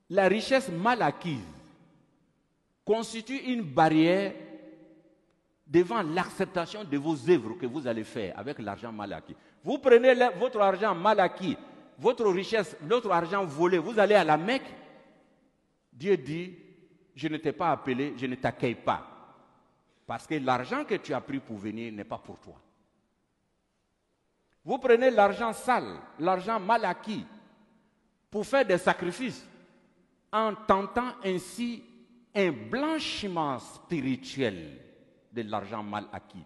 la richesse mal acquise constitue une barrière devant l'acceptation de vos œuvres que vous allez faire avec l'argent mal acquis. Vous prenez votre argent mal acquis, votre richesse, votre argent volé, vous allez à la Mecque, Dieu dit, je ne t'ai pas appelé, je ne t'accueille pas. Parce que l'argent que tu as pris pour venir n'est pas pour toi. Vous prenez l'argent sale, l'argent mal acquis, pour faire des sacrifices, en tentant ainsi un blanchiment spirituel de l'argent mal acquis.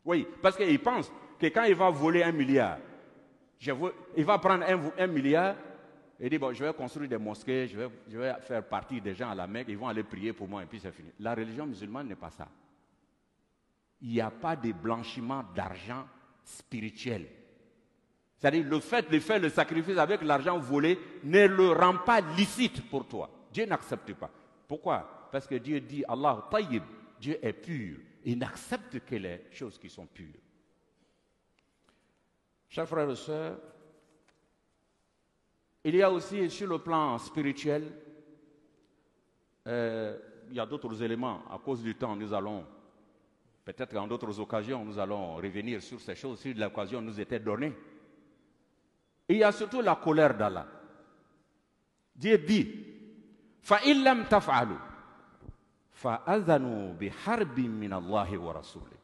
Oui, parce qu'il pense que quand il va voler 1 milliard, il va prendre 1 milliard et dire, bon, je vais construire des mosquées, je vais faire partie des gens à la Mecque, ils vont aller prier pour moi et puis c'est fini. La religion musulmane n'est pas ça. Il n'y a pas de blanchiment d'argent spirituel. C'est-à-dire le fait de faire le sacrifice avec l'argent volé ne le rend pas licite pour toi. Dieu n'accepte pas. Pourquoi? Parce que Dieu dit, Allah tayyib, Dieu est pur. Il n'accepte que les choses qui sont pures. Chers frères et sœurs, il y a aussi sur le plan spirituel, il y a d'autres éléments. À cause du temps, nous allons, peut-être en d'autres occasions, nous allons revenir sur ces choses si l'occasion nous était donnée. Il y a surtout la colère d'Allah. Dieu dit, فَإِن لَمْ تَفْعَلُوا فَأَذَنُوا بِحَرْبٍ مِّنَ اللَّهِ وَرَسُولِهِ.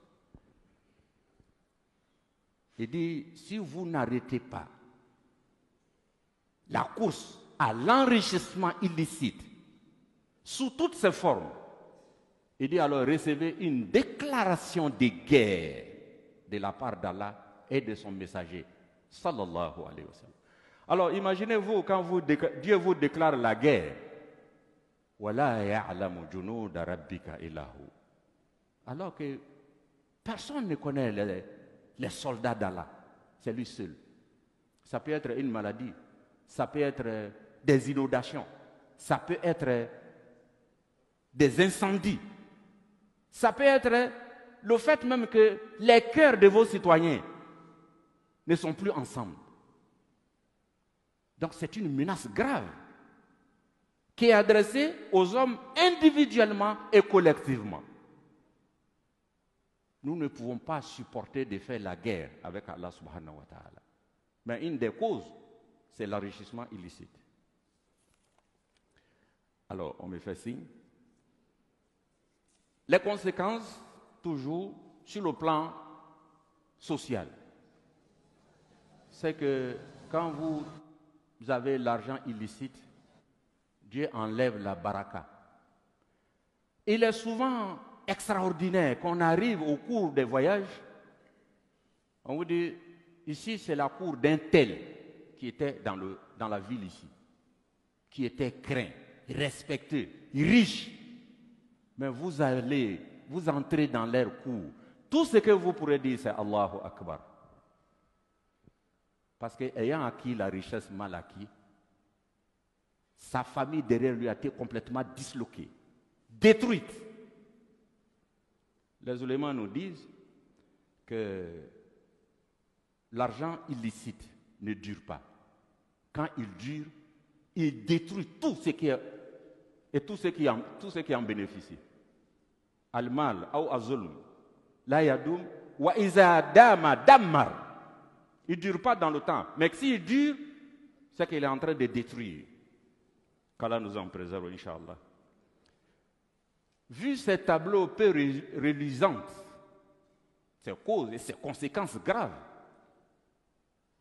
Il dit, si vous n'arrêtez pas la course à l'enrichissement illicite sous toutes ses formes, il dit alors recevez une déclaration de guerre de la part d'Allah et de son messager, sallallahu alayhi wa sallam. Alors imaginez-vous quand Dieu vous déclare la guerre, وَلَا يَعْلَمُ جُنُودَ رَبِّكَ إِلَّا هُوَ. Alors que personne ne connaît les soldats d'Allah, c'est lui seul. Ça peut être une maladie, ça peut être des inondations, ça peut être des incendies, ça peut être le fait même que les cœurs de vos citoyens ne sont plus ensemble. Donc c'est une menace grave qui est adressée aux hommes individuellement et collectivement. Nous ne pouvons pas supporter de faire la guerre avec Allah subhanahu wa ta'ala. Mais une des causes, c'est l'enrichissement illicite. Alors, on me fait signe. Les conséquences, toujours, sur le plan social, c'est que quand vous avez l'argent illicite, Dieu enlève la baraka. Il est souvent extraordinaire qu'on arrive au cours des voyages, on vous dit, ici c'est la cour d'un tel qui était dans la ville ici, qui était craint, respecté, riche. Mais vous entrez dans leur cour. Tout ce que vous pourrez dire, c'est Allahu Akbar. Parce qu'ayant acquis la richesse mal acquise, sa famille derrière lui a été complètement disloquée, détruite. Les ulémas nous disent que l'argent illicite ne dure pas. Quand il dure, il détruit tout ce qui est et tout ce qui en bénéficie. Al-mal ou az-zulm la yadoum wa iza dama dammar. Il ne dure pas dans le temps, mais s'il dure, c'est qu'il est en train de détruire. Qu'Allah nous en préserve, Inch'Allah. Vu ces tableaux peu reluisants, ces causes et ces conséquences graves,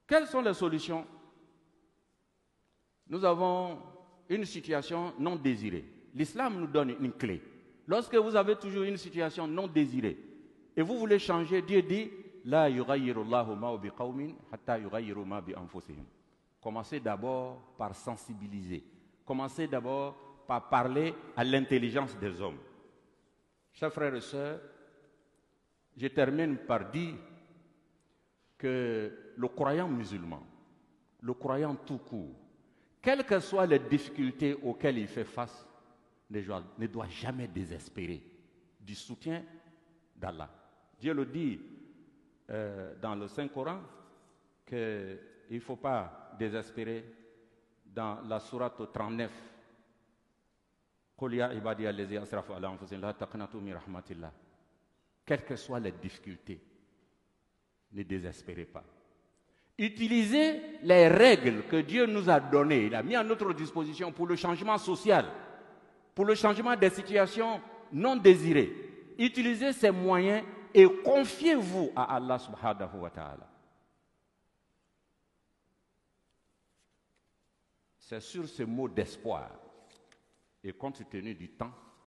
quelles sont les solutions? Nous avons une situation non désirée. L'islam nous donne une clé. Lorsque vous avez toujours une situation non désirée et vous voulez changer, Dieu dit La yughayyiru Allahu ma bi qawmin hatta yughayyiru ma bi anfusihim. Commencez d'abord par sensibiliser. Commencez d'abord par parler à l'intelligence des hommes. Chers frères et sœurs, je termine par dire que le croyant musulman, le croyant tout court, quelles que soient les difficultés auxquelles il fait face, ne doit jamais désespérer du soutien d'Allah. Dieu le dit dans le Saint-Coran qu'il ne faut pas désespérer. Dans la sourate 39, Quelles que soient les difficultés, ne désespérez pas. Utilisez les règles que Dieu nous a données, il a mis à notre disposition pour le changement social, pour le changement des situations non désirées. Utilisez ces moyens et confiez-vous à Allah subhanahu wa ta'ala. C'est sur ce mot d'espoir et compte tenu du temps